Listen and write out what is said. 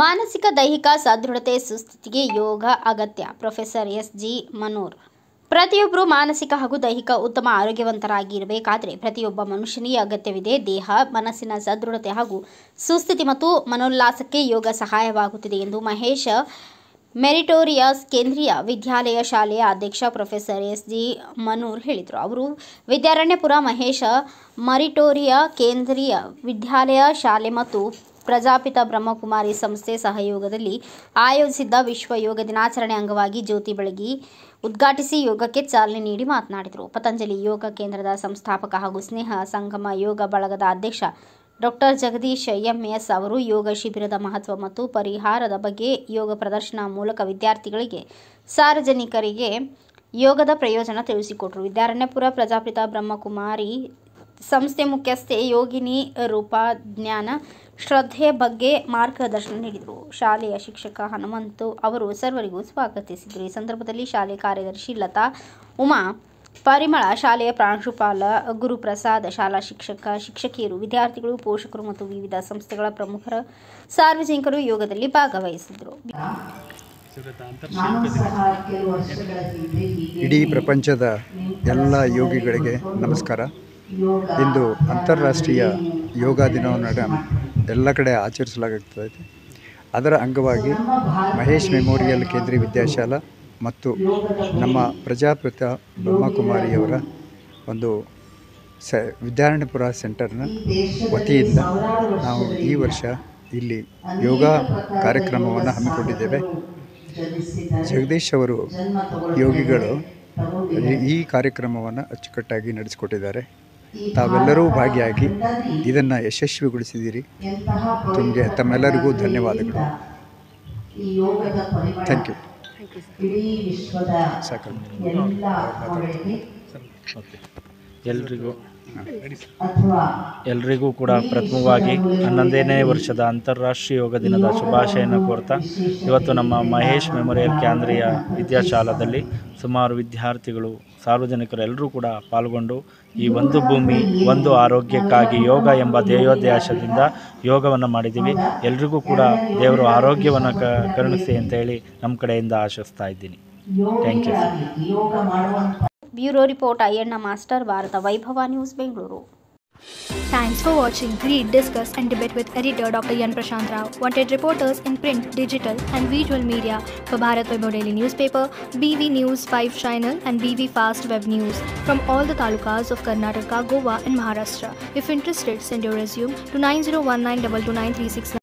ಮಾನಸಿಕ ದೈಹಿಕ ಸದೃಢತೆ ಸುಸ್ಥಿತಿಗೆ ಯೋಗ ಅಗತ್ಯ. Professor SG. ಮನೂರ್. ಪ್ರತಿಯೊಬ್ಬರು ಮಾನಸಿಕ ಹಾಗೂ ದೈಹಿಕ ಉತ್ತಮ ಆರೋಗ್ಯವಂತರಾಗಿರಬೇಕಾದರೆ ಪ್ರತಿಯೊಬ್ಬ ಮನುಷ್ಯನಿಗೆ ಅಗತ್ಯವಿದೆ. ದೇಹ, ಮನಸ್ಸಿನ ಸದೃಢತೆ ಹಾಗೂ ಸುಸ್ಥಿತಿ ಮತ್ತು ಮನೋಲ್ಲಾಸಕ್ಕೆ ಯೋಗ ಸಹಾಯವಾಗುತ್ತದೆ ಎಂದು ಮಹೇಶ್ ಮೆರಿಟೋರಿಯಸ್ ಕೇಂದ್ರೀಯ ವಿದ್ಯಾಲಯ ಶಾಲೆಯ ಅಧ್ಯಕ್ಷ ಪ್ರೊಫೆಸರ್ ಎಸ್.ಜಿ. ಮನೂರ್ ಹೇಳಿದರು. ಅವರು ವಿದ್ಯಾರಣ್ಯಪುರ ಮಹೇಶ್ ಮೆರಿಟೋರಿಯ ಕೇಂದ್ರೀಯ ವಿದ್ಯಾಲಯ ಶಾಲೆ ಮತ್ತು ಪ್ರಜಾಪಿತ ಬ್ರಹ್ಮಕುಮಾರಿ ಸಂಸ್ಥೆ ಸಹಯೋಗದಲ್ಲಿ ಆಯೋಜಿಸಿದ್ದ ವಿಶ್ವ ಯೋಗ ದಿನಾಚರಣೆ ಅಂಗವಾಗಿ ಜ್ಯೋತಿ ಬೆಳಗಿ ಉದ್ಘಾಟಿಸಿ ಯೋಗಕ್ಕೆ ಚಾಲನೆ ನೀಡಿ ಮಾತನಾಡಿದರು. ಪತಂಜಲಿ ಯೋಗ ಕೇಂದ್ರದ ಸಂಸ್ಥಾಪಕ ಹಾಗೂ ಸ್ನೇಹ ಸಂಗಮ ಯೋಗ ಬಳಗದ ಅಧ್ಯಕ್ಷ ಡಾಕ್ಟರ್ ಜಗದೀಶ್ ಎಂ.ಎಸ್. ಅವರು ಯೋಗ ಶಿಬಿರದ ಮಹತ್ವ ಮತ್ತು ಪರಿಹಾರದ ಬಗ್ಗೆ ಯೋಗ ಪ್ರದರ್ಶನ ಮೂಲಕ ವಿದ್ಯಾರ್ಥಿಗಳಿಗೆ, ಸಾರ್ವಜನಿಕರಿಗೆ ಯೋಗದ ಪ್ರಯೋಜನ ತಿಳಿಸಿಕೊಟ್ಟರು. ವಿದ್ಯಾರಣ್ಯಪುರ ಪ್ರಜಾಪಿತ ಬ್ರಹ್ಮಕುಮಾರಿ ಸಂಸ್ಥೆ ಮುಖ್ಯಸ್ಥೆ ಯೋಗಿನಿ ರೂಪಜ್ಞಾನ ಶ್ರದ್ಧೆಯ ಬಗ್ಗೆ ಮಾರ್ಗದರ್ಶನ ನೀಡಿದರು. ಶಾಲೆಯ ಶಿಕ್ಷಕ ಹನುಮಂತು ಅವರು ಸರ್ವರಿಗೂ ಸ್ವಾಗತಿಸಿದರು. ಈ ಸಂದರ್ಭದಲ್ಲಿ ಶಾಲೆ ಕಾರ್ಯದರ್ಶಿ ಲತಾ, ಉಮಾ, ಪರಿಮಳ, ಶಾಲೆಯ ಪ್ರಾಂಶುಪಾಲ ಗುರುಪ್ರಸಾದ್, ಶಾಲಾ ಶಿಕ್ಷಕ, ಶಿಕ್ಷಕಿಯರು, ವಿದ್ಯಾರ್ಥಿಗಳು, ಪೋಷಕರು ಮತ್ತು ವಿವಿಧ ಸಂಸ್ಥೆಗಳ ಪ್ರಮುಖರು, ಸಾರ್ವಜನಿಕರು ಯೋಗದಲ್ಲಿ ಭಾಗವಹಿಸಿದರು. ಇಡೀ ಪ್ರಪಂಚದ ಎಲ್ಲ ಯೋಗಿಗಳಿಗೆ ನಮಸ್ಕಾರ. ಇಂದು ಅಂತಾರಾಷ್ಟ್ರೀಯ ಯೋಗ ದಿನವನ್ನು ಎಲ್ಲ ಕಡೆ ಆಚರಿಸಲಾಗುತ್ತದೆ. ಅದರ ಅಂಗವಾಗಿ ಮಹೇಶ್ ಮೆಮೋರಿಯಲ್ ಕೇಂದ್ರೀಯ ವಿದ್ಯಾಶಾಲಾ ಮತ್ತು ನಮ್ಮ ಪ್ರಜಾಪಿತ ಬ್ರಹ್ಮಕುಮಾರಿಯವರ ಒಂದು ವಿದ್ಯಾರಣ್ಯಪುರ ಸೆಂಟರ್ನ ವತಿಯಿಂದ ನಾವು ಈ ವರ್ಷ ಇಲ್ಲಿ ಯೋಗ ಕಾರ್ಯಕ್ರಮವನ್ನು ಹಮ್ಮಿಕೊಂಡಿದ್ದೇವೆ. ಜಗದೀಶ್ ಅವರು ಯೋಗಿಗಳು ಈ ಕಾರ್ಯಕ್ರಮವನ್ನು ಅಚ್ಚುಕಟ್ಟಾಗಿ ನಡೆಸಿಕೊಟ್ಟಿದ್ದಾರೆ. ತಾವೆಲ್ಲರೂ ಭಾಗಿಯಾಗಿ ಇದನ್ನು ಯಶಸ್ವಿಗೊಳಿಸಿದ್ದೀರಿ. ತಮ್ಮೆಲ್ಲರಿಗೂ ಧನ್ಯವಾದಗಳು. Thank you. ಸಾಕು. ಎಲ್ರಿಗೂ ಕೂಡ ಪ್ರಥಮವಾಗಿ 11ನೇ ವರ್ಷದ ಅಂತಾರಾಷ್ಟ್ರೀಯ ಯೋಗ ದಿನದ ಶುಭಾಶಯನ ಕೋರ್ತಾ, ಇವತ್ತು ನಮ್ಮ ಮಹೇಶ್ ಮೆಮೋರಿಯಲ್ ಕೇಂದ್ರೀಯ ವಿದ್ಯಾಶಾಲದಲ್ಲಿ ಸುಮಾರು ವಿದ್ಯಾರ್ಥಿಗಳು, ಸಾರ್ವಜನಿಕರು ಎಲ್ಲರೂ ಕೂಡ ಪಾಲ್ಗೊಂಡು ಈ ಒಂದು ಭೂಮಿ ಒಂದು ಆರೋಗ್ಯಕ್ಕಾಗಿ ಯೋಗ ಎಂಬ ಧ್ಯೇಯೋದ್ದೇಶದಿಂದ ಯೋಗವನ್ನು ಮಾಡಿದ್ದೀವಿ. ಎಲ್ರಿಗೂ ಕೂಡ ದೇವರು ಆರೋಗ್ಯವನ್ನು ಕರುಣಿಸಿ ಅಂತ ಹೇಳಿ ನಮ್ಮ ಕಡೆಯಿಂದ ಆಶಿಸ್ತಾ ಇದ್ದೀನಿ. Thank you. Bureau report Ayyanna master, Bharat Vaibhav news, Bengaluru. Thanks for watching. Read, discuss and debate with editor Dr. Yan Prashant Rao. Wanted reporters in print, digital and visual media for Bharat Vaibhav Daily Newspaper, BV News 5 Channel and BV Fast Web News from all the talukas of Karnataka, Goa and Maharashtra. If interested, send your resume to 9019229369.